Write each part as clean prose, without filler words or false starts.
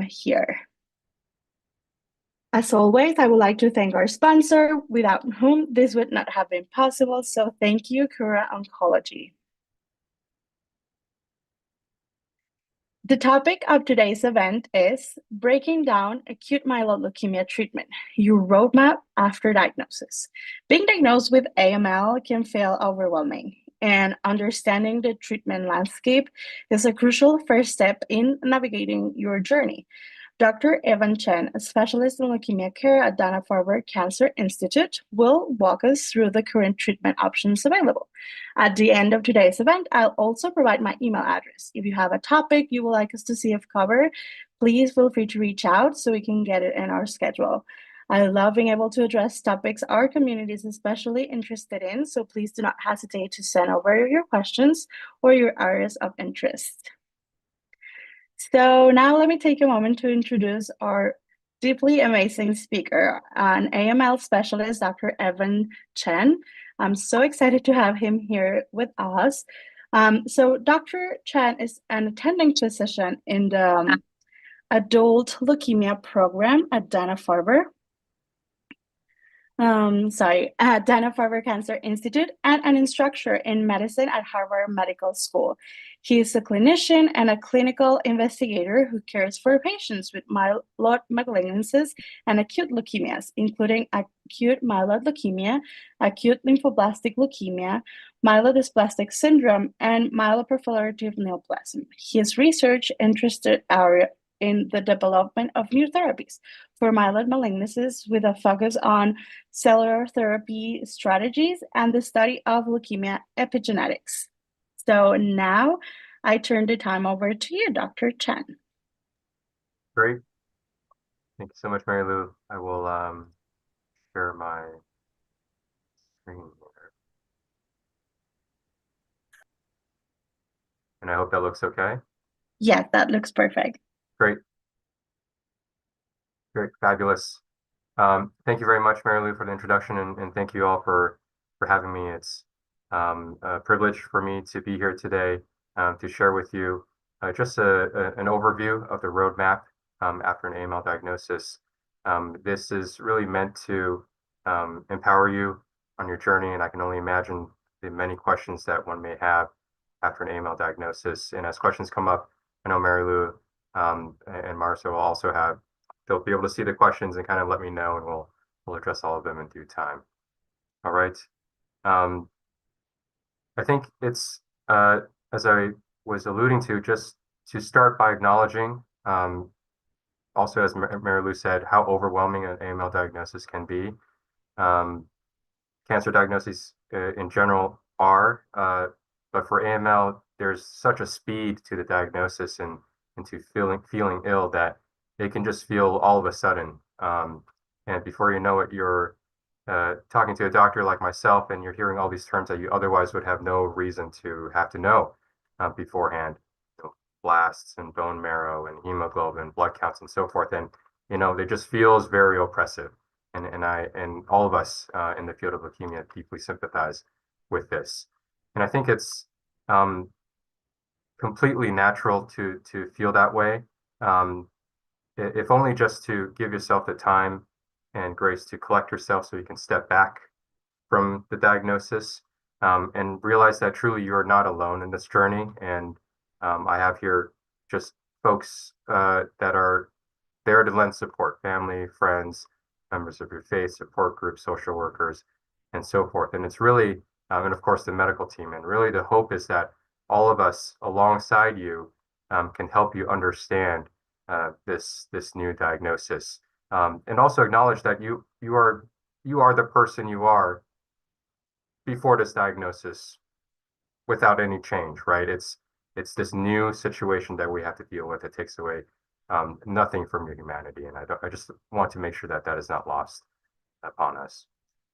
here. As always, I would like to thank our sponsor, without whom this would not have been possible. So thank you, Kura Oncology. The topic of today's event is Breaking Down Acute Myeloid Leukemia Treatment, Your Roadmap After Diagnosis. Being diagnosed with AML can feel overwhelming, and understanding the treatment landscape is a crucial first step in navigating your journey. Dr. Chen, a specialist in leukemia care at Dana-Farber Cancer Institute, will walk us through the current treatment options available. At the end of today's event, I'll also provide my email address. If you have a topic you would like us to see if covered, please feel free to reach out so we can get it in our schedule. I love being able to address topics our community is especially interested in, so please do not hesitate to send over your questions or your areas of interest. So now let me take a moment to introduce our deeply amazing speaker, an AML specialist, Dr. Chen. I'm so excited to have him here with us. So Dr. Chen is an attending physician in the adult leukemia program at Dana-Farber. At Dana-Farber Cancer Institute and an instructor in medicine at Harvard Medical School. He is a clinician and a clinical investigator who cares for patients with myeloid malignancies and acute leukemias, including acute myeloid leukemia, acute lymphoblastic leukemia, myelodysplastic syndrome, and myeloproliferative neoplasm. His research interested in the development of new therapies for myeloid malignancies with a focus on cellular therapy strategies and the study of leukemia epigenetics. So now I turn the time over to you, Dr. Chen. Great. Thank you so much, Mary Lou. I will share my screen here. And I hope that looks okay. Yes, that looks perfect. Great. Great, fabulous. Thank you very much, Mary Lou, for the introduction, and thank you all for having me. It's a privilege for me to be here today to share with you just an overview of the roadmap after an AML diagnosis. This is really meant to empower you on your journey, and I can only imagine the many questions that one may have after an AML diagnosis. And as questions come up, I know Mary Lou and Marcia will also have, they'll be able to see the questions and kind of let me know, and we'll address all of them in due time. All right. I think it's, as I was alluding to, just to start by acknowledging, also as Mary Lou said, how overwhelming an AML diagnosis can be. Cancer diagnoses in general are, but for AML, there's such a speed to the diagnosis and to feeling ill that it can just feel all of a sudden. And before you know it, you're talking to a doctor like myself, and you're hearing all these terms that you otherwise would have no reason to have to know beforehand. Blasts and bone marrow and hemoglobin, blood counts, and so forth. And it just feels very oppressive. And all of us in the field of leukemia deeply sympathize with this. And I think it's completely natural to feel that way. If only just to give yourself the time and grace to collect yourself so you can step back from the diagnosis and realize that truly you are not alone in this journey. And I have here just folks that are there to lend support, family, friends, members of your faith, support groups, social workers, and so forth. And it's really, and of course, the medical team. And really the hope is that all of us alongside you can help you understand this new diagnosis, and also acknowledge that you are the person you are before this diagnosis, without any change, right? It's this new situation that we have to deal with. It takes away nothing from your humanity, and I just want to make sure that that is not lost upon us.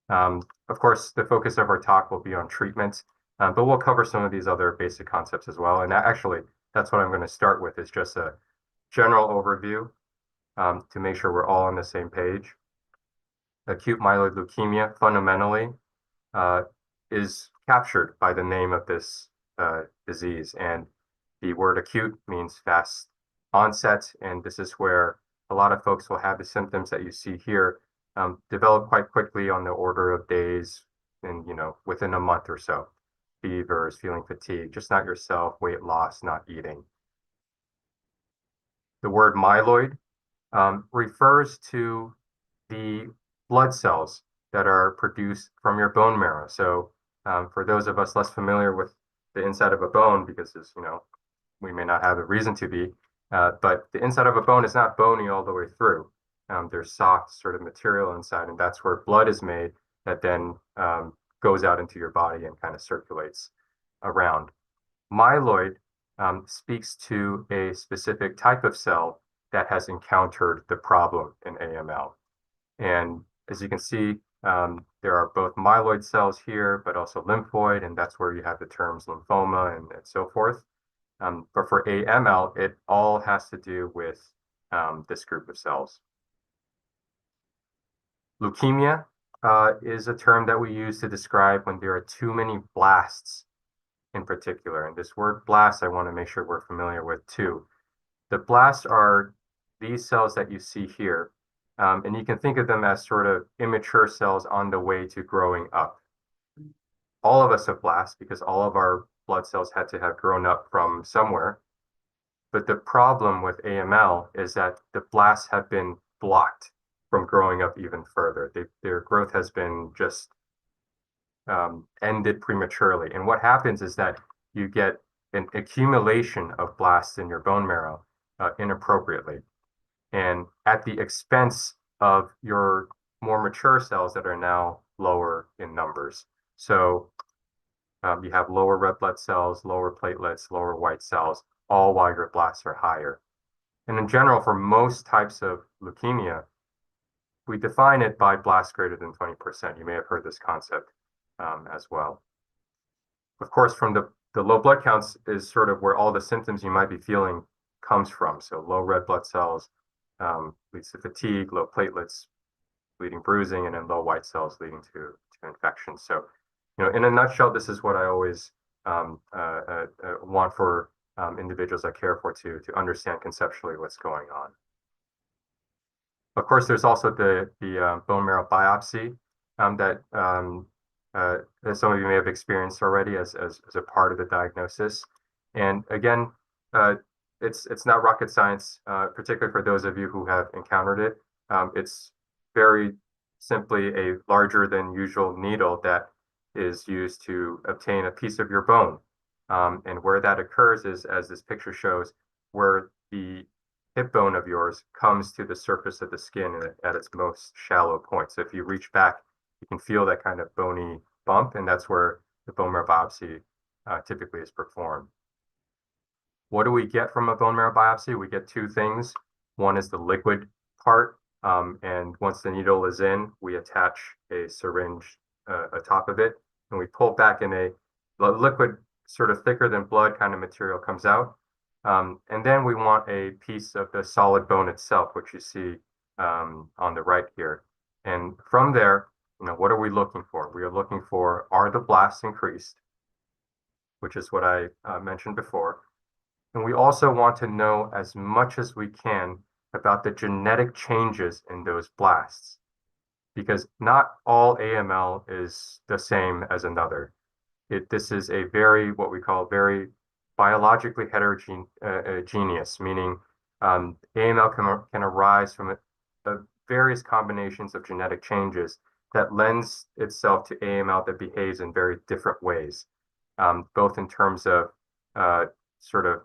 Of course, the focus of our talk will be on treatment, but we'll cover some of these other basic concepts as well. And actually, that's what I'm going to start with, is just a general overview to make sure we're all on the same page. Acute myeloid leukemia fundamentally is captured by the name of this disease, and the word acute means fast onset, and this is where a lot of folks will have the symptoms that you see here develop quite quickly on the order of days and, within a month or so. Fevers, feeling fatigued, just not yourself, weight loss, not eating. The word myeloid refers to the blood cells that are produced from your bone marrow. So for those of us less familiar with the inside of a bone, because as we may not have a reason to be, but the inside of a bone is not bony all the way through. There's soft sort of material inside, and that's where blood is made that then goes out into your body and kind of circulates around. Myeloid speaks to a specific type of cell that has encountered the problem in AML. And as you can see, there are both myeloid cells here, but also lymphoid, and that's where you have the terms lymphoma and so forth. But for AML, it all has to do with this group of cells. Leukemia is a term that we use to describe when there are too many blasts in particular. And this word blast, I want to make sure we're familiar with too. The blasts are these cells that you see here. And you can think of them as sort of immature cells on the way to growing up. All of us have blasts because all of our blood cells had to have grown up from somewhere. But the problem with AML is that the blasts have been blocked from growing up even further. Their growth has been just ended prematurely. And what happens is that you get an accumulation of blasts in your bone marrow inappropriately, and at the expense of your more mature cells that are now lower in numbers. So you have lower red blood cells, lower platelets, lower white cells, all while your blasts are higher. And in general, for most types of leukemia, we define it by blasts greater than 20%. You may have heard this concept as well. Of course, from the low blood counts is sort of where all the symptoms you might be feeling comes from. So low red blood cells leads to fatigue, low platelets, leading bruising, and then low white cells leading to infection. So, in a nutshell, this is what I always want for individuals I care for to understand conceptually what's going on. Of course, there's also the bone marrow biopsy that some of you may have experienced already as a part of the diagnosis. And again, it's not rocket science, particularly for those of you who have encountered it. It's very simply a larger than usual needle that is used to obtain a piece of your bone. And where that occurs is, as this picture shows, where the hip bone of yours comes to the surface of the skin at its most shallow point. So if you reach back, you can feel that kind of bony bump, and that's where the bone marrow biopsy typically is performed. What do we get from a bone marrow biopsy? We get two things. One is the liquid part, and once the needle is in, we attach a syringe atop of it, and we pull back, and a liquid sort of thicker than blood kind of material comes out. And then we want a piece of the solid bone itself, which you see on the right here. And from there, what are we looking for? We are looking for, are the blasts increased, which is what I mentioned before. And we also want to know as much as we can about the genetic changes in those blasts, because not all AML is the same as another. This is a what we call very biologically heterogeneous, meaning AML can arise from various combinations of genetic changes that lends itself to AML that behaves in very different ways, both in terms of sort of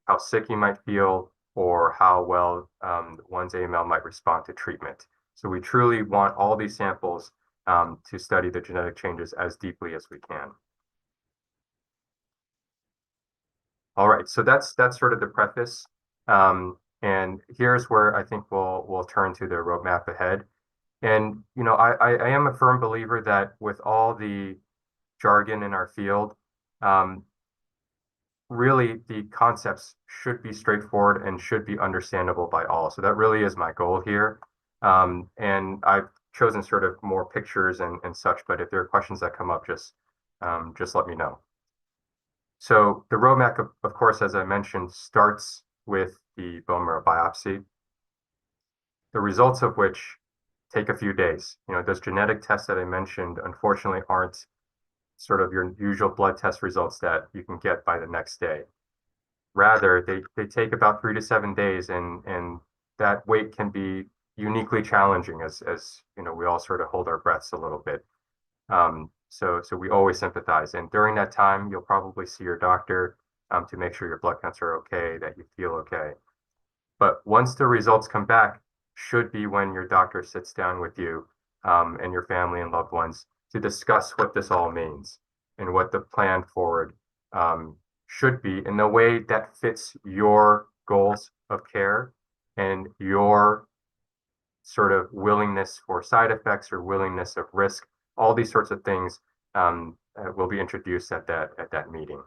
how sick you might feel or how well one's AML might respond to treatment. So we truly want all these samples to study the genetic changes as deeply as we can. All right, so that's sort of the preface. And here's where I think we'll turn to the roadmap ahead. And I am a firm believer that with all the jargon in our field, really the concepts should be straightforward and should be understandable by all. So that really is my goal here. And I've chosen sort of more pictures and such, but if there are questions that come up, just let me know. So the roadmap, of course, as I mentioned, starts with the bone marrow biopsy, the results of which take a few days. Those genetic tests that I mentioned, unfortunately, aren't sort of your usual blood test results that you can get by the next day. Rather, they take about 3 to 7 days, and that wait can be uniquely challenging as we all sort of hold our breaths a little bit. So we always sympathize. And during that time, you'll probably see your doctor to make sure your blood counts are okay, that you feel okay. But once the results come back, should be when your doctor sits down with you and your family and loved ones to discuss what this all means and what the plan forward should be in the way that fits your goals of care and your sort of willingness for side effects or willingness of risk. All these sorts of things will be introduced at that meeting.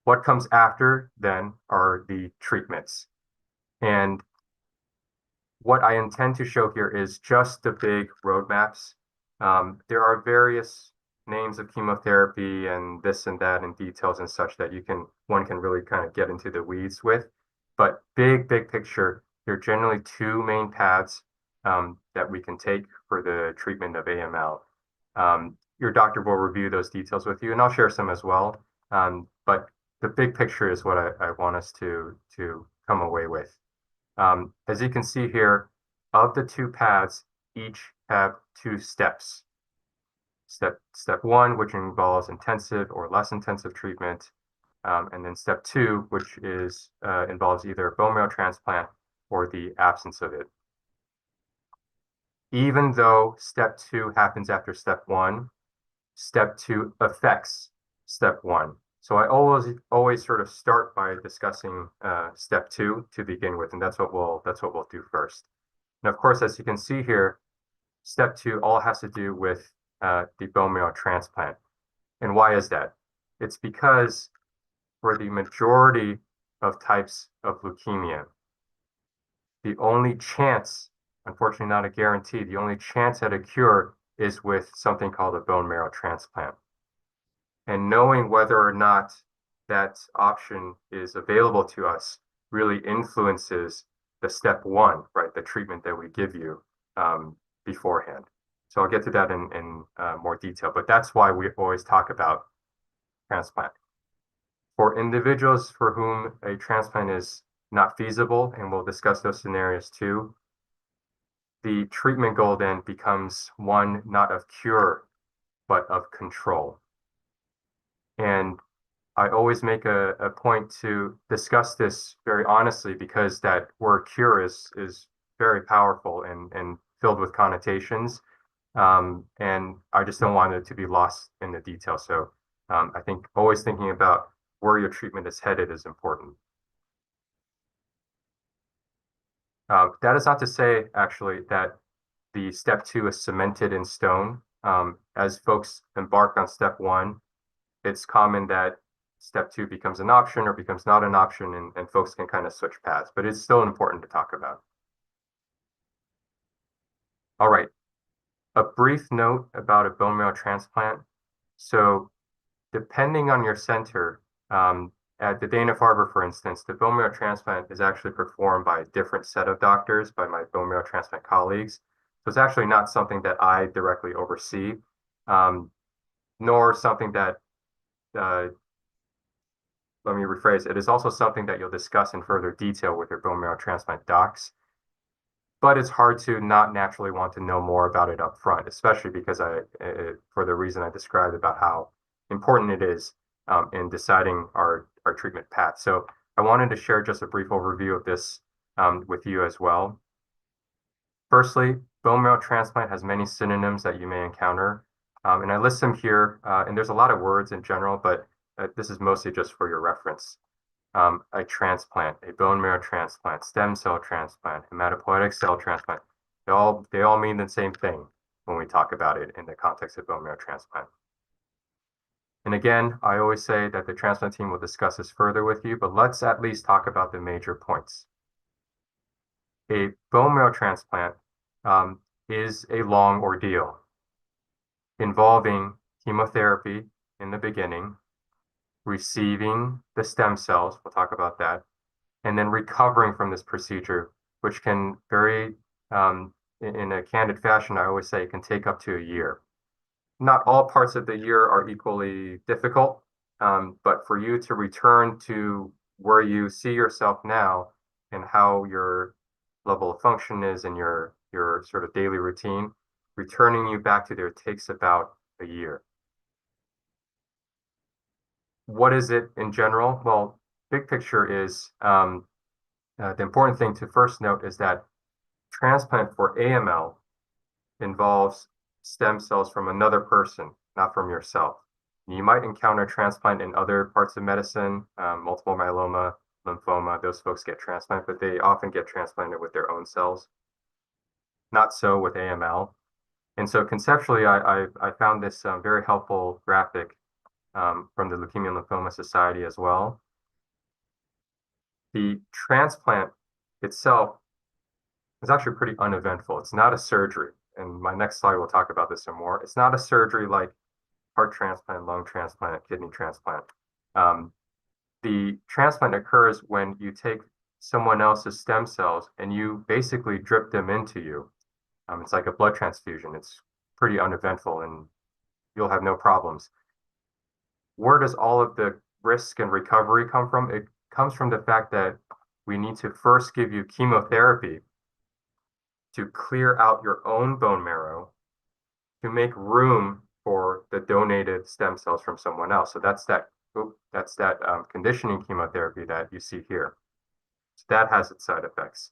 What comes after then are the treatments. And what I intend to show here is just the big roadmaps. There are various names of chemotherapy and this and that and details and such that one can really kind of get into the weeds with. But big picture, there are generally two main paths that we can take for the treatment of AML. Your doctor will review those details with you, and I'll share some as well. But the big picture is what I want us to come away with. As you can see here, of the two paths, each have 2 steps. Step 1, which involves intensive or less intensive treatment, and then step 2, which involves either a bone marrow transplant or the absence of it. Even though step 2 happens after step 1, step 2 affects step 1. So I always sort of start by discussing step 2 to begin with, and that's what we'll do first. And of course, as you can see here, step 2 all has to do with the bone marrow transplant. And why is that? It's because for the majority of types of leukemia, the only chance, unfortunately not a guarantee, the only chance at a cure is with something called a bone marrow transplant. And knowing whether or not that option is available to us really influences the step 1, right? The treatment that we give you beforehand. So I'll get to that in more detail, but that's why we always talk about transplant. For individuals for whom a transplant is not feasible, and we'll discuss those scenarios too, the treatment goal then becomes one not of cure, but of control. And I always make a point to discuss this very honestly, because that word cure is very powerful and filled with connotations. And I just don't want it to be lost in the details. So I think always thinking about where your treatment is headed is important. That is not to say, actually, that the step 2 is cemented in stone. As folks embark on step 1, it's common that step 2 becomes an option or becomes not an option, and folks can kind of switch paths, but it's still important to talk about. All right, a brief note about a bone marrow transplant. So depending on your center, at the Dana-Farber, for instance, the bone marrow transplant is actually performed by a different set of doctors, by my bone marrow transplant colleagues. So it's actually not something that I directly oversee, nor something that, let me rephrase, it is also something that you'll discuss in further detail with your bone marrow transplant docs. But it's hard to not naturally want to know more about it up front, especially because for the reason I described about how important it is in deciding our treatment path. So I wanted to share just a brief overview of this with you as well. Firstly, bone marrow transplant has many synonyms that you may encounter, and I list them here, and there's a lot of words in general, but this is mostly just for your reference. A transplant, a bone marrow transplant, stem cell transplant, hematopoietic cell transplant, they all mean the same thing when we talk about it in the context of bone marrow transplant. And again, I always say that the transplant team will discuss this further with you, but let's at least talk about the major points. A bone marrow transplant is a long ordeal involving chemotherapy in the beginning, receiving the stem cells, we'll talk about that, and then recovering from this procedure, which can very, in a candid fashion, I always say it can take up to a year. Not all parts of the year are equally difficult, but for you to return to where you see yourself now and how your level of function is and your sort of daily routine, returning you back to there takes about a year. What is it in general? Well, big picture is the important thing to first note is that transplant for AML involves stem cells from another person, not from yourself. You might encounter transplant in other parts of medicine, multiple myeloma, lymphoma, those folks get transplant, but they often get transplanted with their own cells. Not so with AML. And so conceptually, I found this very helpful graphic from the Leukemia and Lymphoma Society as well. The transplant itself is actually pretty uneventful. It's not a surgery. And my next slide, we'll talk about this some more. It's not a surgery like heart transplant, lung transplant, kidney transplant. The transplant occurs when you take someone else's stem cells and you basically drip them into you. It's like a blood transfusion. It's pretty uneventful and you'll have no problems. Where does all of the risk and recovery come from? It comes from the fact that we need to first give you chemotherapy to clear out your own bone marrow to make room for the donated stem cells from someone else. So that's that conditioning chemotherapy that you see here. So that has its side effects.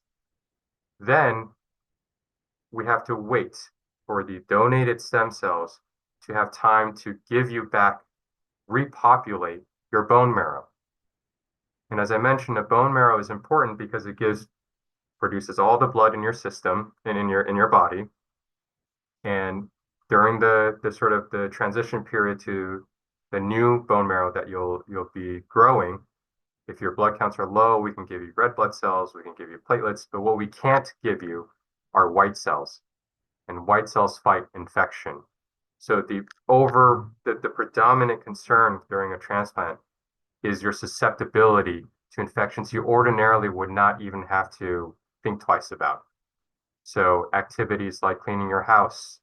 Then we have to wait for the donated stem cells to have time to give you back, repopulate your bone marrow. And as I mentioned, the bone marrow is important because it produces all the blood in your system and in your body. And during the sort of the transition period to the new bone marrow that you'll be growing, if your blood counts are low, we can give you red blood cells, we can give you platelets, but what we can't give you are white cells. And white cells fight infection. So the predominant concern during a transplant is your susceptibility to infections you ordinarily would not even have to think twice about. So activities like cleaning your house,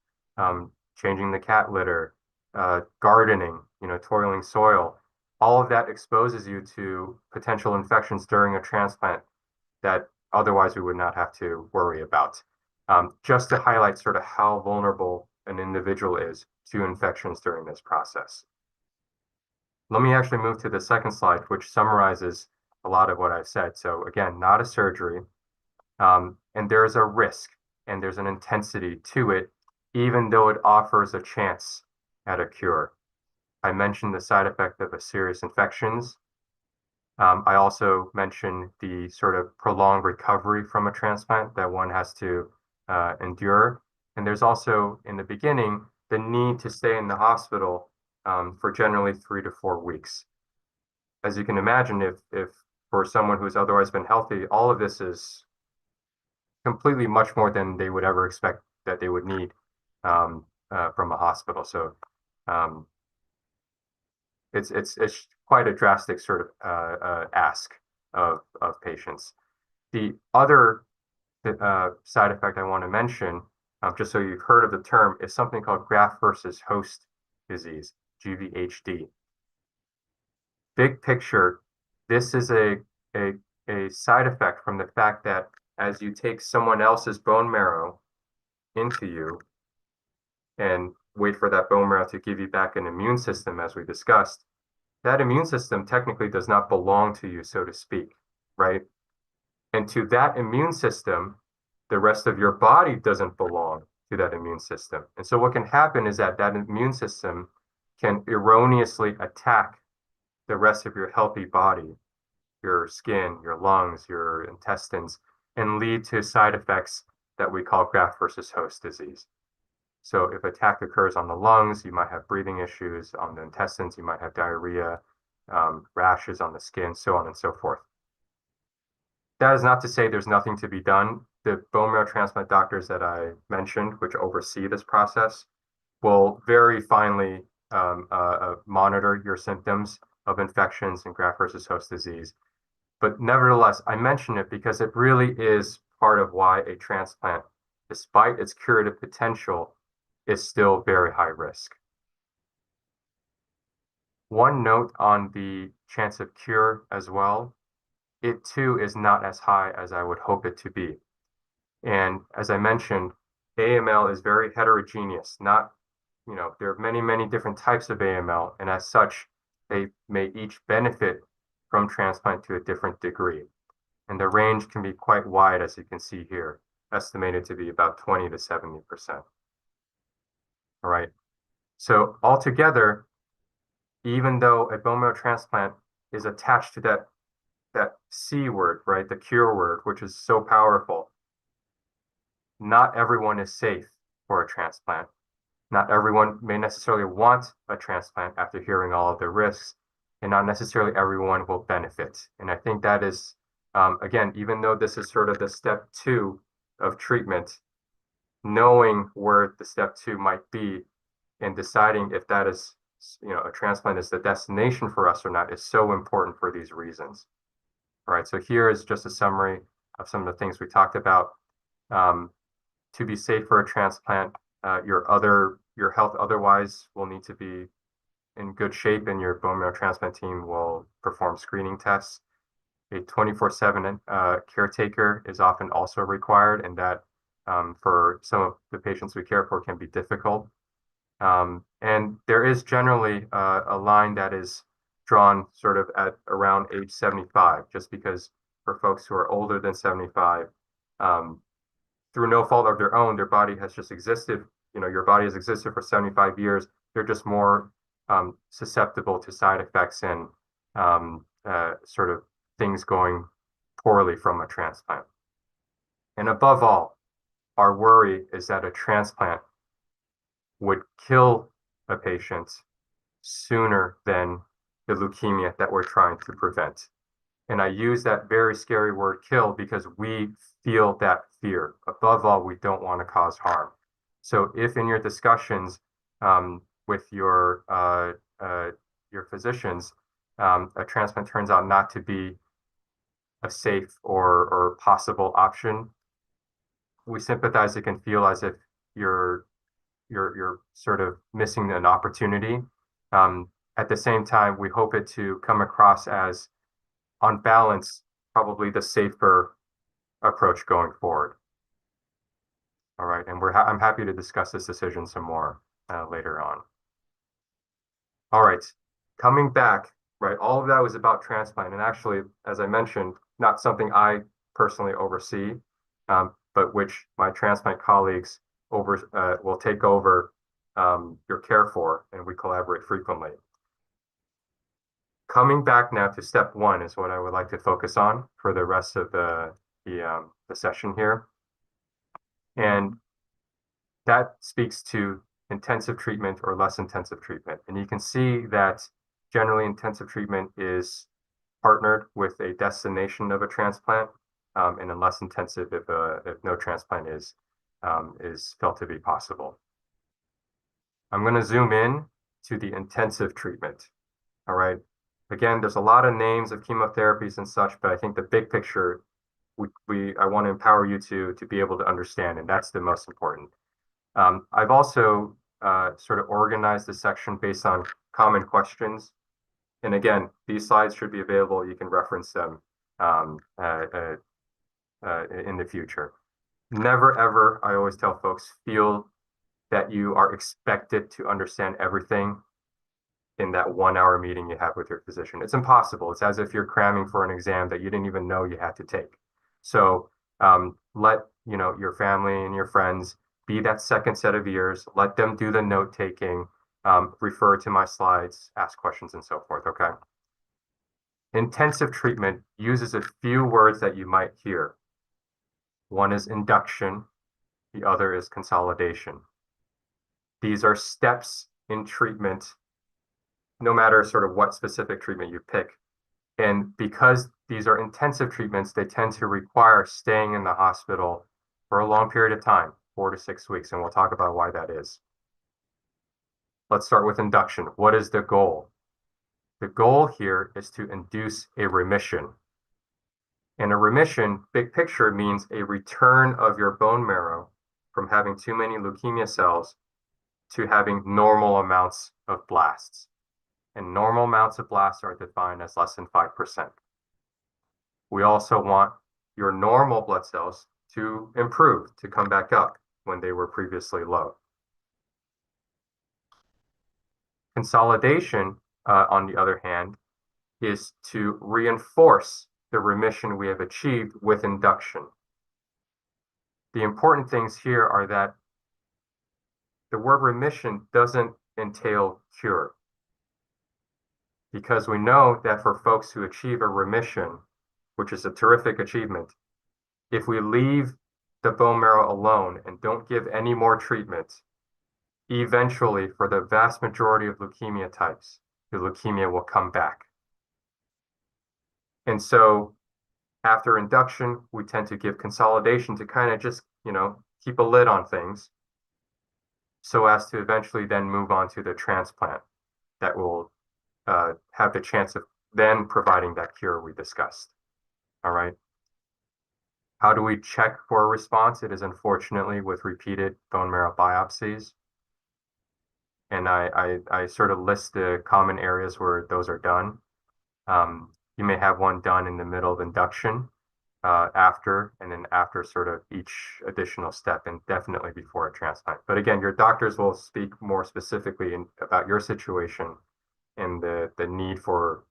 changing the cat litter, gardening, toiling soil, all of that exposes you to potential infections during a transplant that otherwise we would not have to worry about. Just to highlight sort of how vulnerable an individual is to infections during this process. Let me actually move to the second slide, which summarizes a lot of what I've said. So again, not a surgery, and there's a risk and there's an intensity to it, even though it offers a chance at a cure. I mentioned the side effect of serious infections. I also mentioned the sort of prolonged recovery from a transplant that one has to endure. And there's also, in the beginning, the need to stay in the hospital for generally 3 to 4 weeks. As you can imagine, if for someone who's otherwise been healthy, all of this is completely much more than they would ever expect that they would need from a hospital. So it's quite a drastic sort of ask of patients. The other side effect I want to mention, just so you've heard of the term, is something called graft versus host disease, GVHD. Big picture, this is a side effect from the fact that as you take someone else's bone marrow into you and wait for that bone marrow to give you back an immune system, as we discussed, that immune system technically does not belong to you, so to speak, right? And to that immune system, the rest of your body doesn't belong to that immune system. And so what can happen is that immune system can erroneously attack the rest of your healthy body, your skin, your lungs, your intestines, and lead to side effects that we call graft versus host disease. So if attack occurs on the lungs, you might have breathing issues. On the intestines, you might have diarrhea, rashes on the skin, so on and so forth. That is not to say there's nothing to be done. The bone marrow transplant doctors that I mentioned, which oversee this process, will very finely monitor your symptoms of infections and graft versus host disease. But nevertheless, I mention it because it really is part of why a transplant, despite its curative potential, is still very high risk. One note on the chance of cure as well, it too is not as high as I would hope it to be. And as I mentioned, AML is very heterogeneous. There are many, many different types of AML, and as such, they may each benefit from transplant to a different degree. And the range can be quite wide, as you can see here, estimated to be about 20 to 70%. All right. So altogether, even though a bone marrow transplant is attached to that C word, right, the cure word, which is so powerful, not everyone is safe for a transplant. Not everyone may necessarily want a transplant after hearing all of the risks, and not necessarily everyone will benefit. And I think that is, again, even though this is sort of the step 2 of treatment, knowing where the step 2 might be and deciding if that is, a transplant is the destination for us or not is so important for these reasons. All right, so here is just a summary of some of the things we talked about. To be safe for a transplant, your health otherwise will need to be in good shape, and your bone marrow transplant team will perform screening tests. A 24/7 caretaker is often also required, and that for some of the patients we care for can be difficult. And there is generally a line that is drawn sort of at around age 75, just because for folks who are older than 75, through no fault of their own, their body has just existed. Your body has existed for 75 years. They're just more susceptible to side effects and sort of things going poorly from a transplant. And above all, our worry is that a transplant would kill a patient sooner than the leukemia that we're trying to prevent. And I use that very scary word kill because we feel that fear. Above all, we don't want to cause harm. So if in your discussions with your physicians, a transplant turns out not to be a safe or possible option, we sympathize. It can feel as if you're sort of missing an opportunity. At the same time, we hope it to come across as, on balance, probably the safer approach going forward. All right, and I'm happy to discuss this decision some more later on. All right, coming back, right, all of that was about transplant, and actually, as I mentioned, not something I personally oversee, but which my transplant colleagues will take over your care for, and we collaborate frequently. Coming back now to step 1 is what I would like to focus on for the rest of the session here. And that speaks to intensive treatment or less intensive treatment. And you can see that generally intensive treatment is partnered with a destination of a transplant, and then less intensive if no transplant is felt to be possible. I'm going to zoom in to the intensive treatment. All right. Again, there's a lot of names of chemotherapies and such, but I think the big picture I want to empower you to be able to understand, and that's the most important. I've also sort of organized the section based on common questions. And again, these slides should be available. You can reference them in the future. Never, ever, I always tell folks, feel that you are expected to understand everything in that 1-hour meeting you have with your physician. It's impossible. It's as if you're cramming for an exam that you didn't even know you had to take. So let your family and your friends be that second set of ears. Let them do the note taking, refer to my slides, ask questions, and so forth, okay? Intensive treatment uses a few words that you might hear. One is induction, the other is consolidation. These are steps in treatment, no matter sort of what specific treatment you pick. And because these are intensive treatments, they tend to require staying in the hospital for a long period of time, 4 to 6 weeks, and we'll talk about why that is. Let's start with induction. What is the goal? The goal here is to induce a remission. And a remission, big picture, means a return of your bone marrow from having too many leukemia cells to having normal amounts of blasts. And normal amounts of blasts are defined as less than 5%. We also want your normal blood cells to improve, to come back up when they were previously low. Consolidation, on the other hand, is to reinforce the remission we have achieved with induction. The important things here are that the word remission doesn't entail cure, because we know that for folks who achieve a remission, which is a terrific achievement, if we leave the bone marrow alone and don't give any more treatment, eventually, for the vast majority of leukemia types, the leukemia will come back. And so after induction, we tend to give consolidation to kind of just, keep a lid on things so as to eventually then move on to the transplant that will have the chance of then providing that cure we discussed. All right. How do we check for a response? It is unfortunately with repeated bone marrow biopsies. And I sort of list the common areas where those are done. You may have one done in the middle of induction, and then after sort of each additional step, and definitely before a transplant. But again, your doctors will speak more specifically about your situation and the need for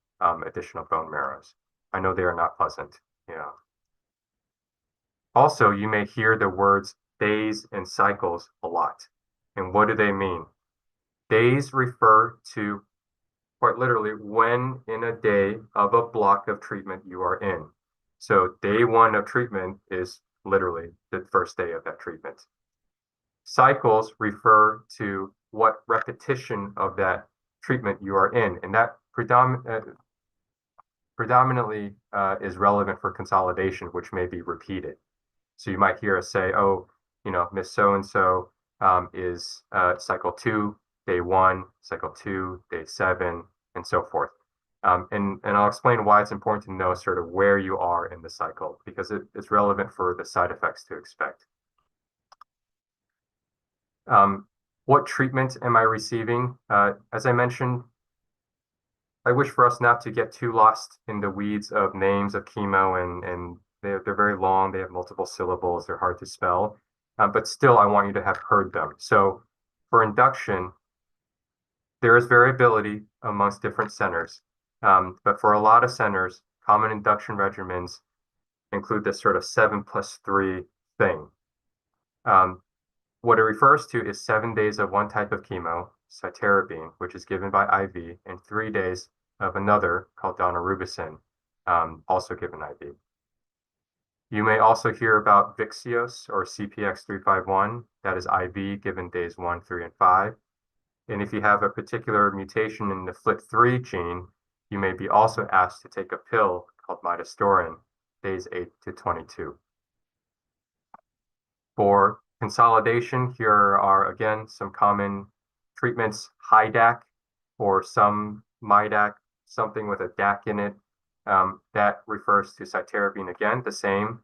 additional bone marrows. I know they are not pleasant. Yeah. Also, you may hear the words days and cycles a lot. And what do they mean? Days refer to, quite literally, when in a day of a block of treatment you are in. So day one of treatment is literally the first day of that treatment. Cycles refer to what repetition of that treatment you are in, and that predominantly is relevant for consolidation, which may be repeated. So you might hear us say, oh, Miss So-and-so is cycle 2, day 1, cycle 2, day 7, and so forth. And I'll explain why it's important to know sort of where you are in the cycle, because it's relevant for the side effects to expect. What treatment am I receiving? As I mentioned, I wish for us not to get too lost in the weeds of names of chemo, and they're very long, they have multiple syllables, they're hard to spell, but still I want you to have heard them. So for induction, there is variability amongst different centers, but for a lot of centers, common induction regimens include this sort of 7+3 thing. What it refers to is 7 days of one type of chemo, cytarabine, which is given by IV, and 3 days of another called daunorubicin, also given IV. You may also hear about Vyxeos or CPX-351, that is IV, given days 1, 3, and 5. And if you have a particular mutation in the FLT3 gene, you may be also asked to take a pill called midostaurin, days 8 to 22. For consolidation, here are, again, some common treatments: HiDAC or some MiDAC, something with a DAC in it. That refers to cytarabine, again, the same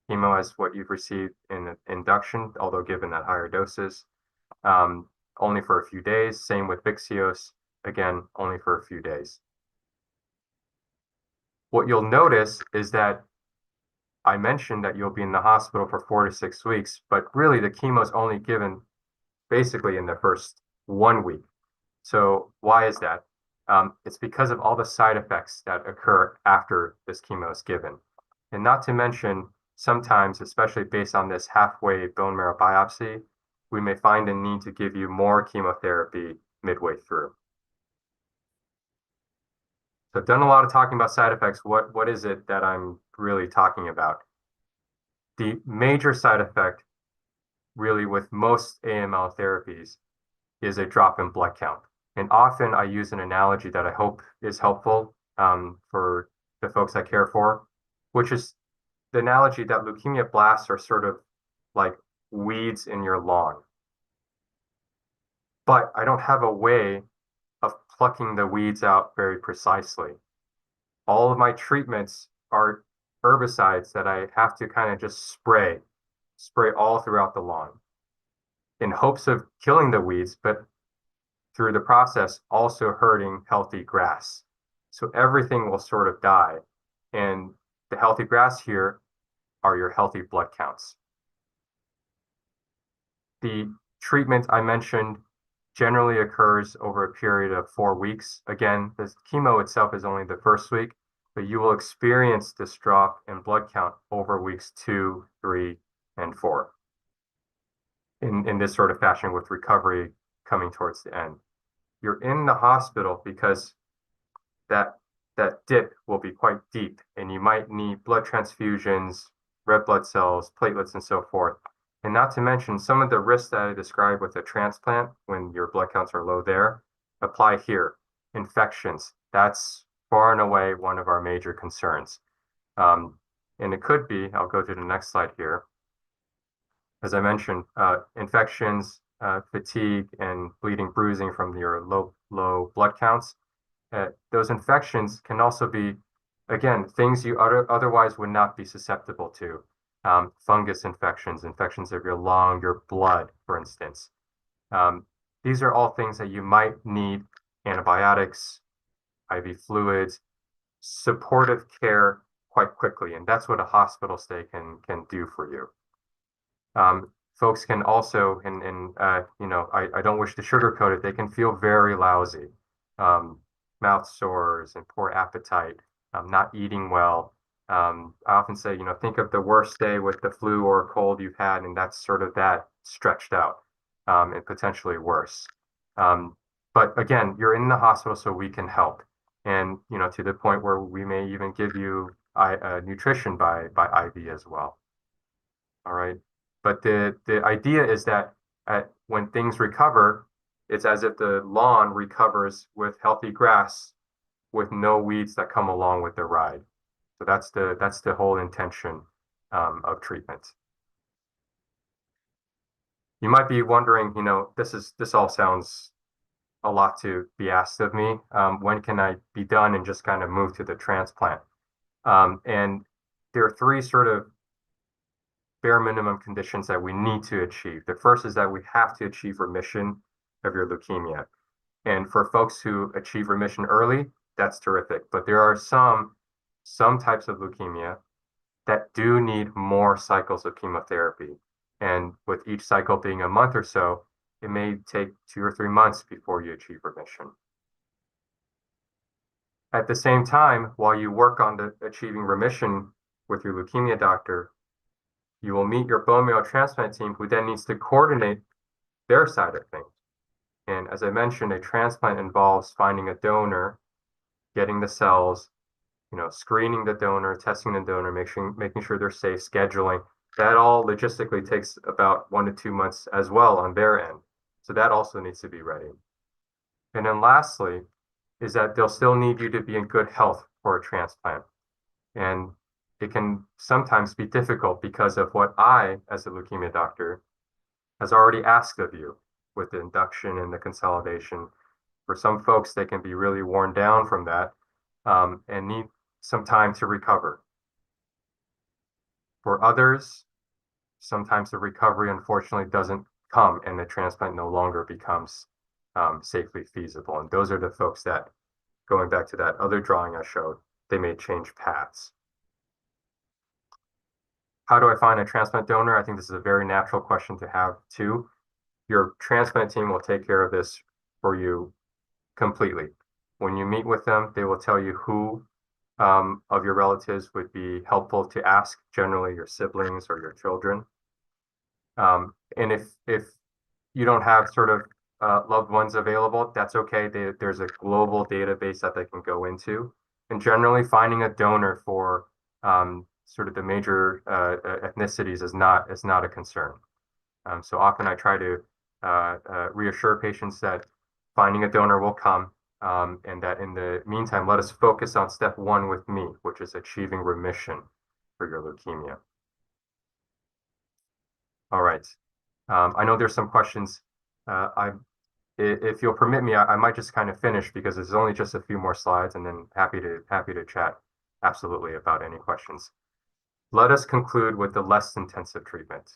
chemo as what you've received in induction, although given at higher doses, only for a few days. Same with Vyxeos, again, only for a few days. What you'll notice is that I mentioned that you'll be in the hospital for 4 to 6 weeks, but really the chemo is only given basically in the first 1 week. So why is that? It's because of all the side effects that occur after this chemo is given. And not to mention, sometimes, especially based on this halfway bone marrow biopsy, we may find a need to give you more chemotherapy midway through. So I've done a lot of talking about side effects. What is it that I'm really talking about? The major side effect, really with most AML therapies, is a drop in blood count. And often I use an analogy that I hope is helpful for the folks I care for, which is the analogy that leukemia blasts are sort of like weeds in your lawn. But I don't have a way of plucking the weeds out very precisely. All of my treatments are herbicides that I have to kind of just spray all throughout the lawn in hopes of killing the weeds, but through the process also hurting healthy grass. So everything will sort of die. And the healthy grass here are your healthy blood counts. The treatment I mentioned generally occurs over a period of 4 weeks. Again, the chemo itself is only the first week, but you will experience this drop in blood count over weeks 2, 3, and 4 in this sort of fashion, with recovery coming towards the end. You're in the hospital because that dip will be quite deep, and you might need blood transfusions, red blood cells, platelets, and so forth. And not to mention some of the risks that I described with a transplant when your blood counts are low there apply here. Infections, that's far and away one of our major concerns. And it could be, I'll go to the next slide here. As I mentioned, infections, fatigue, and bleeding, bruising from your low blood counts. Those infections can also be, again, things you otherwise would not be susceptible to. Fungus infections, infections of your lung, your blood, for instance. These are all things that you might need antibiotics, IV fluids, supportive care quite quickly, and that's what a hospital stay can do for you. Folks can also, you know, I don't wish to sugarcoat it, they can feel very lousy, mouth sores and poor appetite, not eating well. I often say, you know, think of the worst day with the flu or a cold you've had, and that's sort of that stretched out, and potentially worse. But again, you're in the hospital, so we can help. And, you know, to the point where we may even give you nutrition by IV as well. All right. But the idea is that when things recover, it's as if the lawn recovers with healthy grass with no weeds that come along with the ride. So that's the whole intention of treatment. You might be wondering, you know, this all sounds a lot to be asked of me. When can I be done and just kind of move to the transplant? And there are 3 sort of bare minimum conditions that we need to achieve. The first is that we have to achieve remission of your leukemia. And for folks who achieve remission early, that's terrific. But there are some types of leukemia that do need more cycles of chemotherapy. And with each cycle being a month or so, it may take 2 or 3 months before you achieve remission. At the same time, while you work on achieving remission with your leukemia doctor, you will meet your bone marrow transplant team, who then needs to coordinate their side of things. And as I mentioned, a transplant involves finding a donor, getting the cells, you know, screening the donor, testing the donor, making sure they're safe, scheduling. That all logistically takes about 1 to 2 months as well on their end. So that also needs to be ready. And then lastly, is that they'll still need you to be in good health for a transplant. And it can sometimes be difficult because of what I, as a leukemia doctor, has already asked of you with the induction and the consolidation. For some folks, they can be really worn down from that and need some time to recover. For others, sometimes the recovery unfortunately doesn't come and the transplant no longer becomes safely feasible. And those are the folks that, going back to that other drawing I showed, they may change paths. How do I find a transplant donor? I think this is a very natural question to have too. Your transplant team will take care of this for you completely. When you meet with them, they will tell you who of your relatives would be helpful to ask, generally your siblings or your children. And if you don't have sort of loved ones available, that's okay. There's a global database that they can go into. And generally finding a donor for sort of the major ethnicities is not a concern. So often I try to reassure patients that finding a donor will come, and that in the meantime, let us focus on step 1 with me, which is achieving remission for your leukemia. All right. I know there's some questions. if you'll permit me, I might just kind of finish because there's only just a few more slides, and then happy to chat absolutely about any questions. Let us conclude with the less intensive treatment.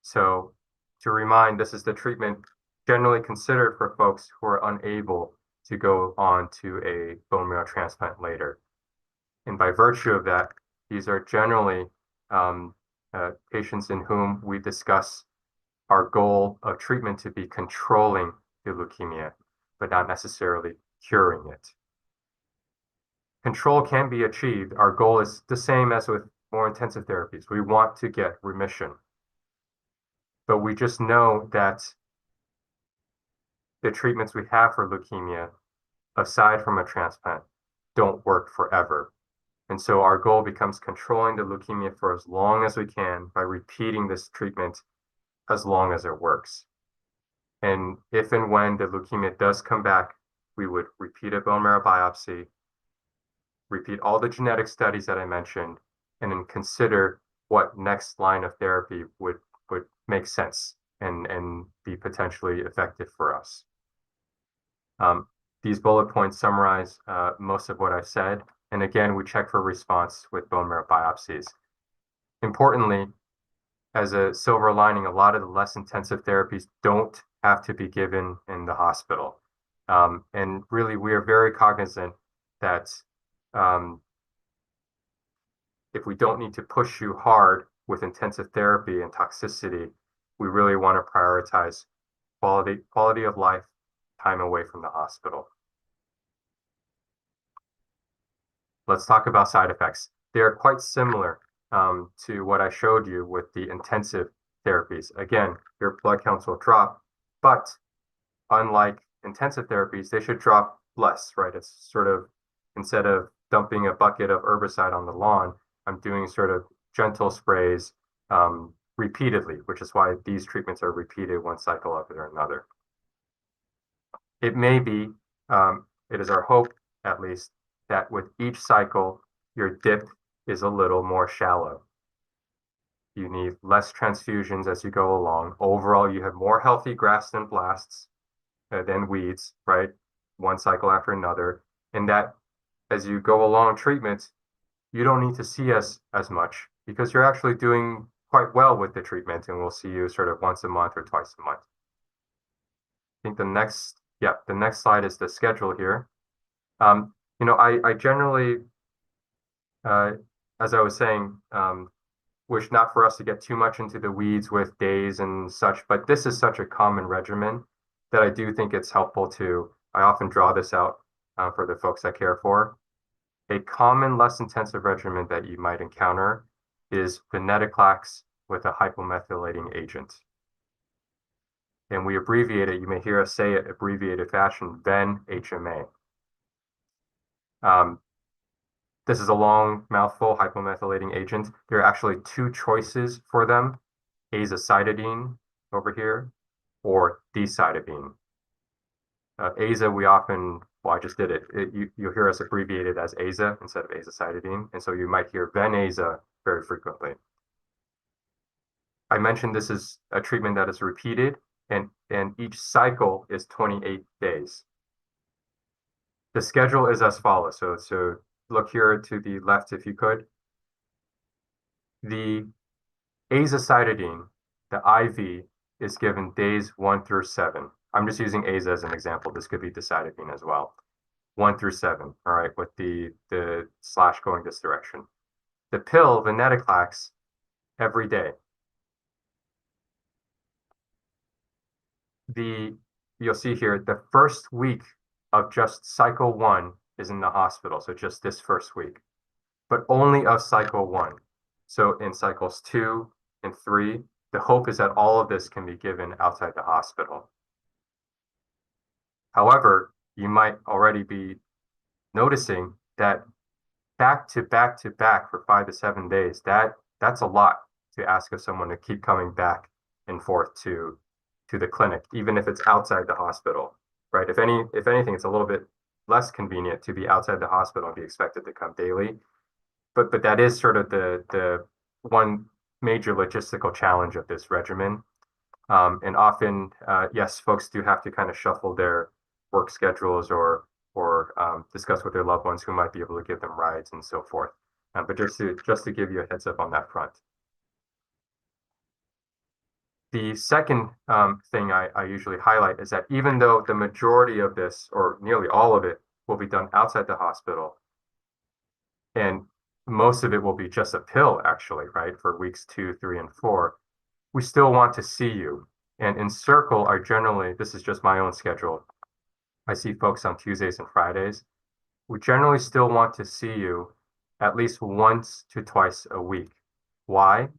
So to remind, this is the treatment generally considered for folks who are unable to go on to a bone marrow transplant later. And by virtue of that, these are generally patients in whom we discuss our goal of treatment to be controlling the leukemia, but not necessarily curing it. Control can be achieved. Our goal is the same as with more intensive therapies. We want to get remission. But we just know that the treatments we have for leukemia, aside from a transplant, don't work forever. And so our goal becomes controlling the leukemia for as long as we can by repeating this treatment as long as it works. And if and when the leukemia does come back, we would repeat a bone marrow biopsy, repeat all the genetic studies that I mentioned, and then consider what next line of therapy would make sense and be potentially effective for us. These bullet points summarize most of what I've said. And again, we check for response with bone marrow biopsies. Importantly, as a silver lining, a lot of the less intensive therapies don't have to be given in the hospital. And really, we are very cognizant that if we don't need to push you hard with intensive therapy and toxicity, we really want to prioritize quality of life, time away from the hospital. Let's talk about side effects. They are quite similar to what I showed you with the intensive therapies. Again, your blood counts will drop, but unlike intensive therapies, they should drop less, right? It's sort of, instead of dumping a bucket of herbicide on the lawn, I'm doing sort of gentle sprays repeatedly, which is why these treatments are repeated one cycle after another. It may be, it is our hope at least, that with each cycle, your dip is a little more shallow. You need less transfusions as you go along. Overall, you have more healthy grafts and blasts than weeds, right? One cycle after another. And that as you go along treatment, you don't need to see us as much because you're actually doing quite well with the treatment, and we'll see you sort of once a month or twice a month. I think the next slide is the schedule here. I generally, as I was saying, wish not for us to get too much into the weeds with days and such, but this is such a common regimen that I do think it's helpful I often draw this out for the folks I care for. A common less intensive regimen that you might encounter is venetoclax with a hypomethylating agent. And we abbreviate it, you may hear us say it abbreviated fashion, VEN-HMA. This is a long mouthful, hypomethylating agent. There are actually two choices for them, azacitidine over here or decitabine. Aza, we often, well, I just did it. You'll hear us abbreviated as Aza instead of azacitidine. And so you might hear Ven-Aza very frequently. I mentioned this is a treatment that is repeated, and each cycle is 28 days. The schedule is as follows. So look here to the left if you could. The azacitidine, the IV, is given days 1 through 7. I'm just using Aza as an example. This could be decitabine as well. 1 through 7, all right, with the slash going this direction. The pill, venetoclax, every day. You'll see here, the first week of just cycle 1 is in the hospital, so just this first week, but only of cycle 1. So in cycles 2 and 3, the hope is that all of this can be given outside the hospital. However, you might already be noticing that back to back to back for 5 to 7 days, that's a lot to ask of someone to keep coming back and forth to the clinic, even if it's outside the hospital, right? If anything, it's a little bit less convenient to be outside the hospital and be expected to come daily. But that is sort of the one major logistical challenge of this regimen. And often, yes, folks do have to kind of shuffle their work schedules or discuss with their loved ones who might be able to give them rides and so forth. But just to give you a heads up on that front. The second thing I usually highlight is that even though the majority of this, or nearly all of it, will be done outside the hospital, and most of it will be just a pill, actually, right, for weeks 2, 3, and 4, we still want to see you. And in Circle, I generally, this is just my own schedule, I see folks on Tuesdays and Fridays. We generally still want to see you at least once to twice a week. Why?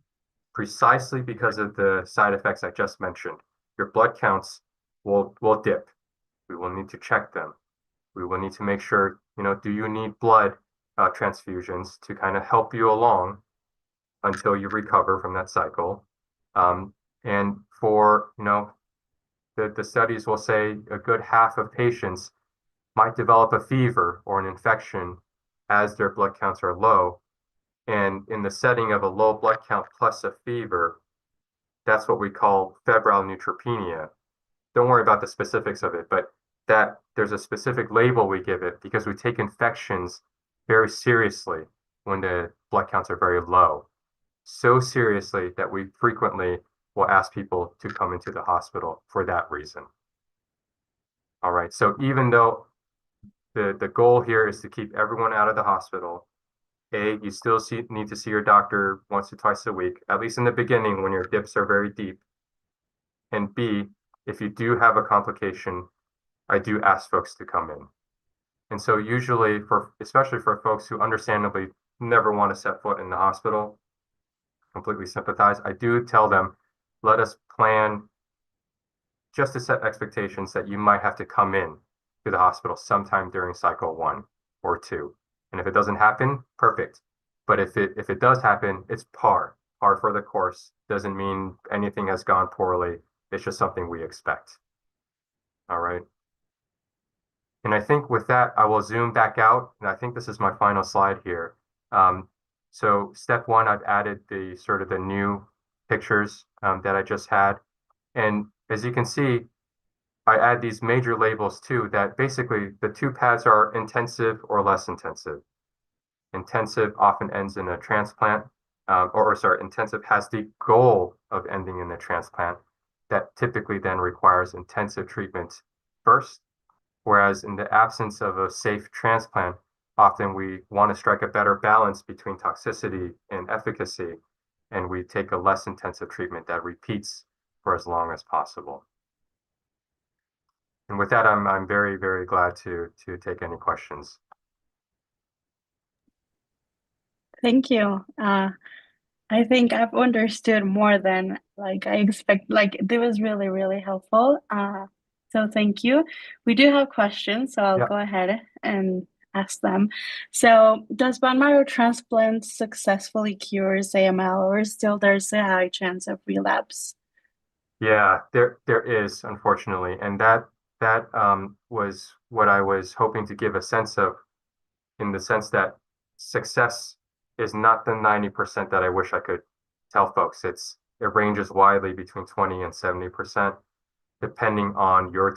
Precisely because of the side effects I just mentioned. Your blood counts will dip. We will need to check them. We will need to make sure, do you need blood transfusions to kind of help you along until you recover from that cycle. And for, the studies will say a good half of patients might develop a fever or an infection as their blood counts are low. And in the setting of a low blood count plus a fever, that's what we call febrile neutropenia. Don't worry about the specifics of it, but that there's a specific label we give it because we take infections very seriously when the blood counts are very low. So seriously that we frequently will ask people to come into the hospital for that reason. All right, so even though the goal here is to keep everyone out of the hospital, A, you still need to see your doctor once or twice a week, at least in the beginning when your dips are very deep. And B, if you do have a complication, I do ask folks to come in. And so usually, especially for folks who understandably never want to set foot in the hospital, completely sympathize, I do tell them, let us plan just to set expectations that you might have to come in to the hospital sometime during cycle 1 or 2. And if it doesn't happen, perfect. But if it does happen, it's par for the course. Doesn't mean anything has gone poorly. It's just something we expect. All right. And I think with that, I will zoom back out. And I think this is my final slide here. So step 1, I've added the sort of the new pictures that I just had. And as you can see, I add these major labels too that basically the 2 paths are intensive or less intensive. Intensive often ends in a transplant, intensive has the goal of ending in a transplant that typically then requires intensive treatment first, whereas in the absence of a safe transplant, often we want to strike a better balance between toxicity and efficacy, and we take a less intensive treatment that repeats for as long as possible. And with that, I'm very, very glad to take any questions. Thank you. I think I've understood more than I expect. It was really, really helpful. So thank you. We do have questions, so I'll Yep. go ahead and ask them. So does bone marrow transplant successfully cures AML, or still there's a high chance of relapse? Yeah, there is, unfortunately, and that was what I was hoping to give a sense of, in the sense that success is not the 90% that I wish I could tell folks. It ranges widely between 20 and 70%, depending on your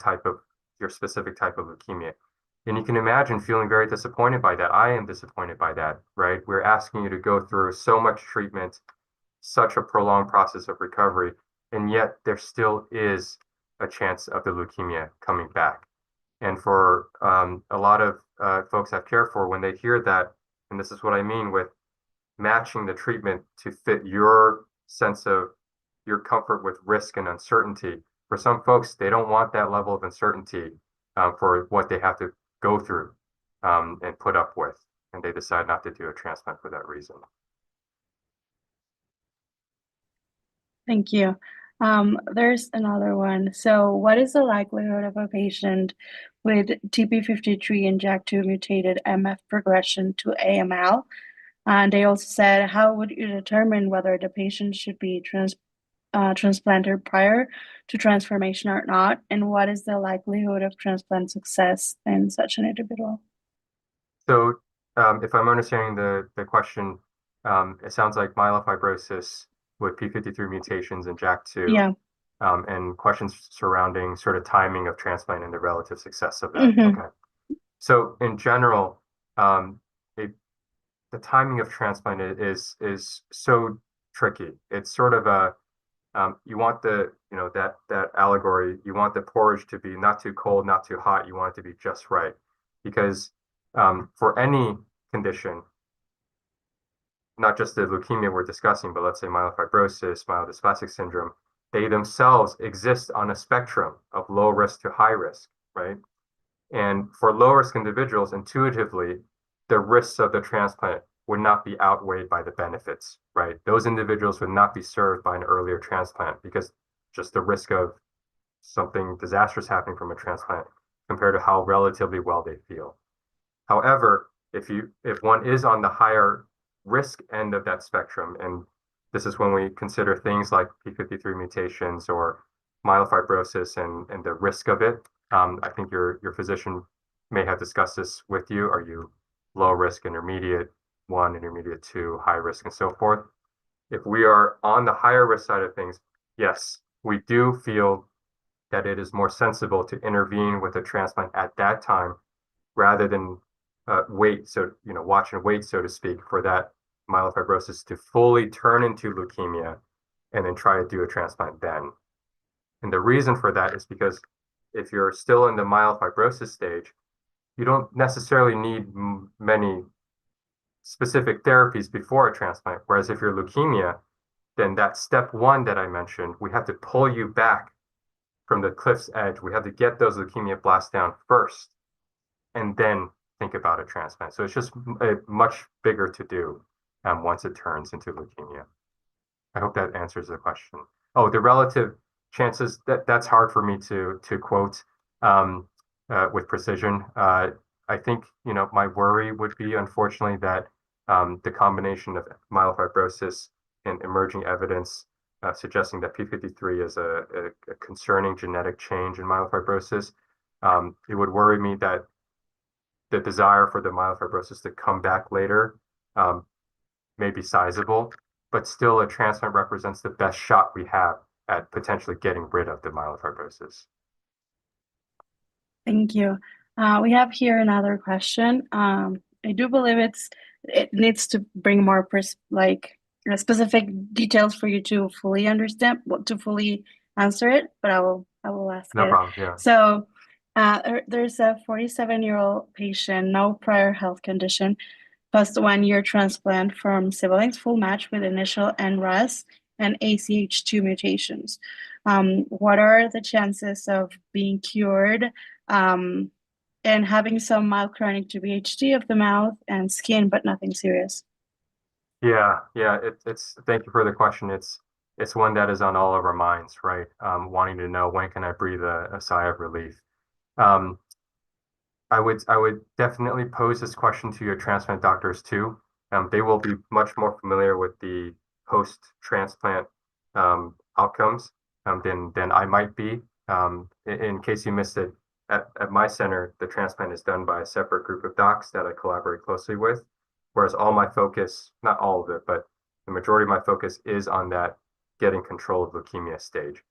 specific type of leukemia. And you can imagine feeling very disappointed by that. I am disappointed by that, right? We're asking you to go through so much treatment, such a prolonged process of recovery, and yet there still is a chance of the leukemia coming back. And for a lot of folks I've cared for, when they hear that, and this is what I mean with matching the treatment to fit your sense of your comfort with risk and uncertainty. For some folks, they don't want that level of uncertainty for what they have to go through and put up with, and they decide not to do a transplant for that reason. Thank you. There's another one. So what is the likelihood of a patient with TP53 and JAK2 mutated MF progression to AML? And they also said, how would you determine whether the patient should be transplanted prior to transformation or not? And what is the likelihood of transplant success in such an individual? So if I'm understanding the question, it sounds like myelofibrosis with P53 mutations and JAK2. Yeah. and questions surrounding sort of timing of transplant and the relative success of that. Mm-hmm. Okay. So in general, it, the timing of transplant is so tricky. It's sort of a you want that allegory. You want the porridge to be not too cold, not too hot. You want it to be just right, because for any condition, not just the leukemia we're discussing, but let's say myelofibrosis, myelodysplastic syndrome, they themselves exist on a spectrum of low risk to high risk, right? And for low risk individuals, intuitively, the risks of the transplant would not be outweighed by the benefits, right? Those individuals would not be served by an earlier transplant because just the risk of something disastrous happening from a transplant compared to how relatively well they feel. However, if one is on the higher risk end of that spectrum, and this is when we consider things like p53 mutations or myelofibrosis and the risk of it. I think your physician may have discussed this with you. Are you low risk, intermediate one, intermediate two, high risk, and so forth? If we are on the higher risk side of things, yes, we do feel that it is more sensible to intervene with a transplant at that time rather than wait, so watch and wait, so to speak, for that myelofibrosis to fully turn into leukemia and then try to do a transplant then. And the reason for that is because if you're still in the myelofibrosis stage, you don't necessarily need many specific therapies before a transplant. Whereas if you're leukemia, then that step one that I mentioned, we have to pull you back from the cliff's edge. We have to get those leukemia blasts down first and then think about a transplant. So it's just a much bigger to do once it turns into leukemia. I hope that answers the question. Oh, the relative chances, that's hard for me to quote with precision. I think, my worry would be, unfortunately, that the combination of myelofibrosis and emerging evidence suggesting that p53 is a concerning genetic change in myelofibrosis, it would worry me that the desire for the myelofibrosis to come back later may be sizable, but still a transplant represents the best shot we have at potentially getting rid of the myelofibrosis. Thank you. We have here another question. I do believe it needs to bring more specific details for you to fully understand, to fully answer it, but I will ask No it. problem. Yeah. So there's a 47-year-old patient, no prior health condition, post 1-year transplant from siblings, full match with initial NRAS and ACH2 mutations. What are the chances of being cured and having some mild chronic GVHD of the mouth and skin, but nothing serious? Yeah. It's thank you for the question. It's one that is on all of our minds, right? Wanting to know, when can I breathe a sigh of relief? Um, I would definitely pose this question to your transplant doctors too. They will be much more familiar with the post-transplant outcomes than I might be. In case you missed it, at my center, the transplant is done by a separate group of docs that I collaborate closely with. Whereas all my focus, not all of it, but the majority of my focus is on that getting control of leukemia stage.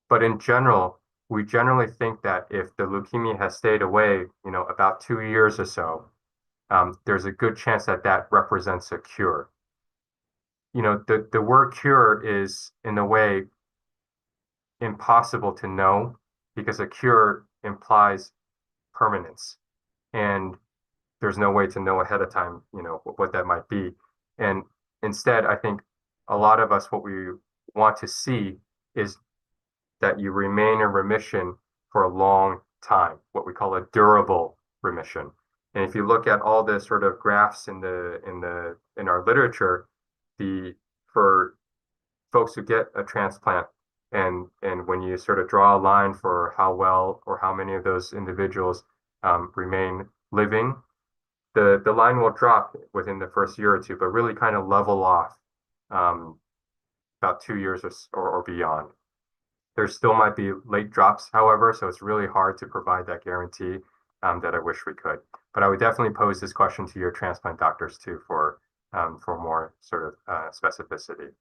But in general, we generally think that if the leukemia has stayed away, about 2 years or so, there's a good chance that that represents a cure. The word cure is, in a way, impossible to know because a cure implies permanence. And there's no way to know ahead of time, what that might be. And instead, I think a lot of us, what we want to see is that you remain in remission for a long time, what we call a durable remission. And if you look at all the sort of graphs in our literature, for folks who get a transplant, and when you sort of draw a line for how well or how many of those individuals remain living, the line will drop within the first year or two, but really kind of level off about 2 years or beyond. There still might be late drops, however, so it's really hard to provide that guarantee that I wish we could. But I would definitely pose this question to your transplant doctors too for more sort of specificity.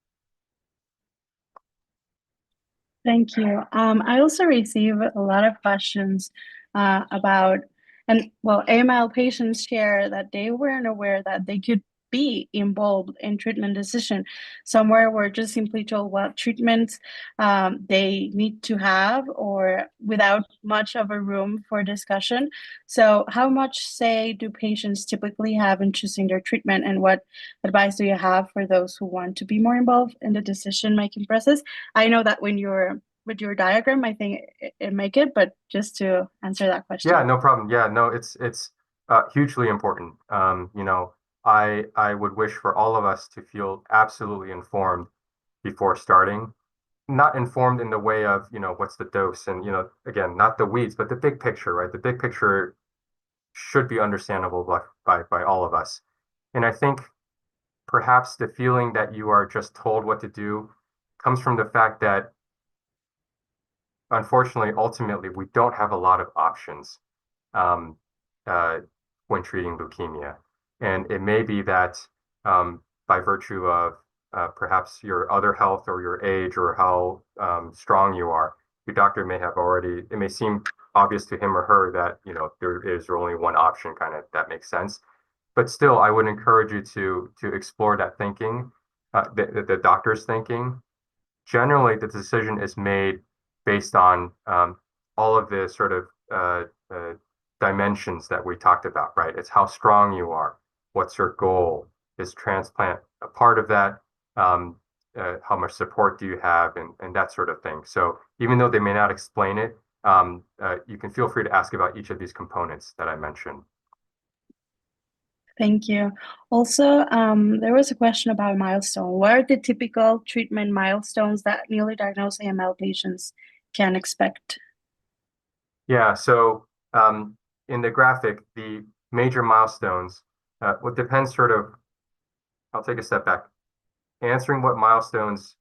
Thank you. I also receive a lot of questions about, and well, AML patients share that they weren't aware that they could be involved in treatment decision. Somewhere were just simply told what treatments they need to have, or without much of a room for discussion. So, how much say do patients typically have in choosing their treatment, and what advice do you have for those who want to be more involved in the decision-making process? I know that when you're with your diagram, I think it make it, but just to answer that Yeah, question. no problem. Yeah, no, it's hugely important. I would wish for all of us to feel absolutely informed before starting. Not informed in the way of, what's the dose and, again, not the weeds, but the big picture, right? The big picture should be understandable by all of us. And I think perhaps the feeling that you are just told what to do comes from the fact that, unfortunately, ultimately, we don't have a lot of options um, uh, when treating leukemia. And it may be that by virtue of perhaps your other health or your age or how strong you are, your doctor may have already, it may seem obvious to him or her that, there is only one option, kind of, that makes sense. But still, I would encourage you to explore that thinking, the doctor's thinking. Generally, the decision is made based on all of the sort of uh, dimensions that we talked about, right? It's how strong you are. What's your goal? Is transplant a part of that? How much support do you have? And that sort of thing. So even though they may not explain it, you can feel free to ask about each of these components that I mentioned. Thank you. Also, there was a question about milestone. What are the typical treatment milestones that newly diagnosed AML patients can expect? Yeah, so in the graphic, the major milestones, what depends sort of, I'll take a step back. Answering what milestones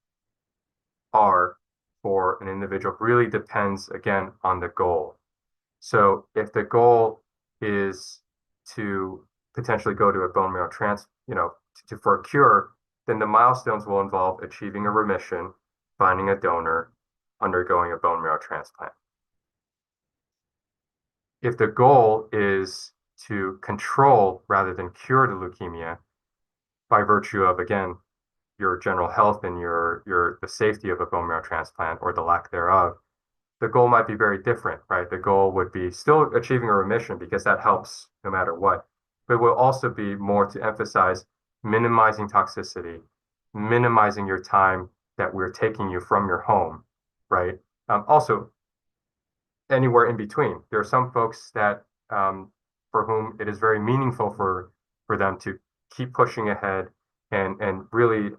are for an individual really depends, again, on the goal. So if the goal is to potentially go to a bone marrow for a cure, then the milestones will involve achieving a remission, finding a donor, undergoing a bone marrow transplant. If the goal is to control rather than cure the leukemia by virtue of, again, your general health and the safety of a bone marrow transplant or the lack thereof, the goal might be very different, right? The goal would be still achieving a remission because that helps no matter what, but it will also be more to emphasize minimizing toxicity, minimizing your time that we're taking you from your home, right? Also, anywhere in between. There are some folks that for whom it is very meaningful for them to keep pushing ahead and really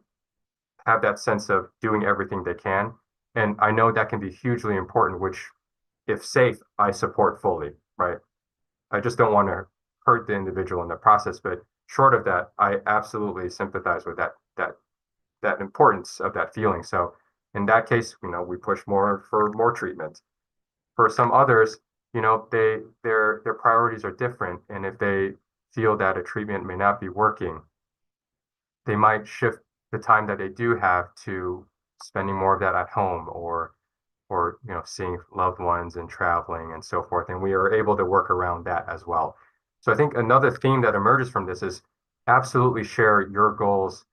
have that sense of doing everything they can. And I know that can be hugely important, which, if safe, I support fully, right? I just don't want to hurt the individual in the process. But short of that, I absolutely sympathize with that importance of that feeling. So in that case, we push more for more treatment. For some others, their priorities are different, and if they feel that a treatment may not be working, they might shift the time that they do have to spending more of that at home or seeing loved ones and traveling and so forth. And we are able to work around that as well. So I think another theme that emerges from this is absolutely share your goals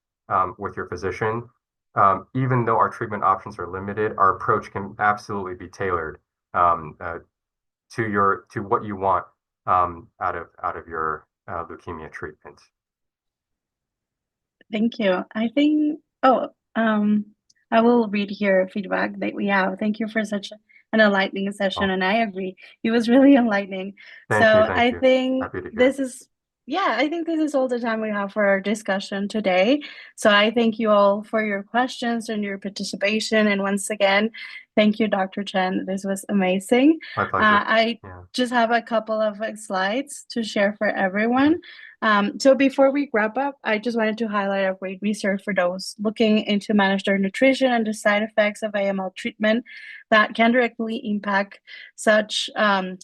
with your physician. Even though our treatment options are limited, our approach can absolutely be tailored um, uh, to what you want out of your leukemia treatment. Thank you. I think, I will read here feedback that we have. Thank you for such an enlightening session. Oh, And I agree, it was really enlightening. thank you, So thank I you. think Happy to hear. this is, yeah, I think this is all the time we have for our discussion today. So I thank you all for your questions and your participation. And once again, thank you, Dr. Chen. This was amazing. My pleasure. I Yeah. just have a couple of slides to share for everyone. So before we wrap up, I just wanted to highlight a great research for those looking into manage their nutrition and the side effects of AML treatment that can directly impact such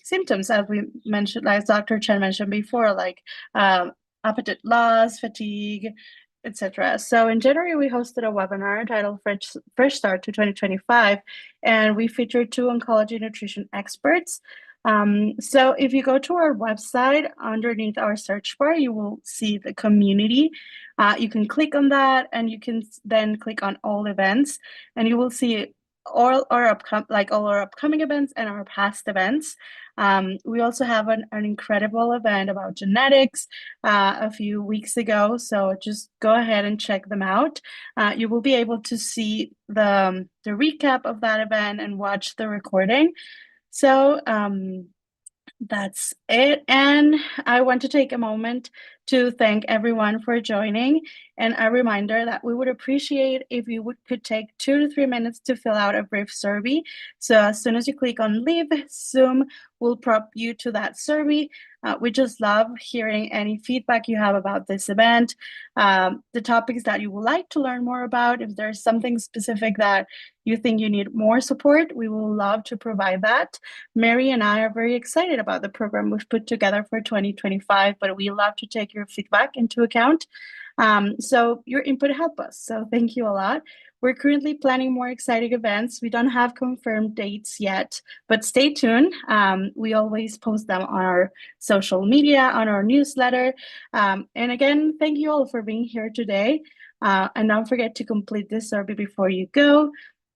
symptoms as we mentioned, as Dr. Chen mentioned before, like appetite loss, fatigue, etc. So in January, we hosted a webinar titled Fresh Start to 2025, and we featured two oncology nutrition experts. So if you go to our website, underneath our search bar, you will see the community. You can click on that, and you can then click on all events, and you will see all our upcoming events and our past events. We also have an incredible event about genetics a few weeks ago, so just go ahead and check them out. You will be able to see the recap of that event and watch the recording. So that's it. And I want to take a moment to thank everyone for joining. And a reminder that we would appreciate if you could take 2 to 3 minutes to fill out a brief survey. So as soon as you click on leave, Zoom will prompt you to that survey. We just love hearing any feedback you have about this event, the topics that you would like to learn more about. If there's something specific that you think you need more support, we will love to provide that. Mary and I are very excited about the program we've put together for 2025, but we love to take your feedback into account. So your input help us. So thank you a lot. We're currently planning more exciting events. We don't have confirmed dates yet, but stay tuned. We always post them on our social media, on our newsletter. And again, thank you all for being here today. And don't forget to complete this survey before you go.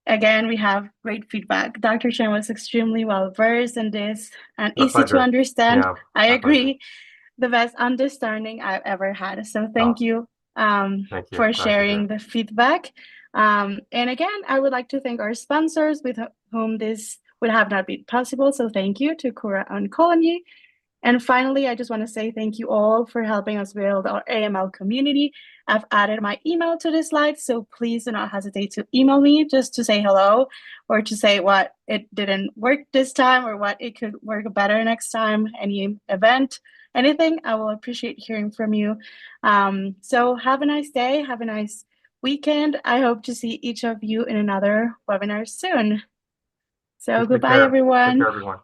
Again, we have great feedback. Dr. Chen was extremely well versed in this and My easy to pleasure. understand. Yeah, I my pleasure. agree. The best understanding I've ever had. So Oh, thank you thank you. for Glad to hear sharing it. the feedback. And again, I would like to thank our sponsors with whom this would have not been possible. So thank you to Cura Oncology. And finally, I just want to say thank you all for helping us build our AML community. I've added my email to this slide, so please do not hesitate to email me just to say hello or to say what it didn't work this time or what it could work better next time, any event, anything. I will appreciate hearing from you. So have a nice day, have a nice weekend. I hope to see each of you in another webinar soon. So You take goodbye, care. Take everyone. care, everyone.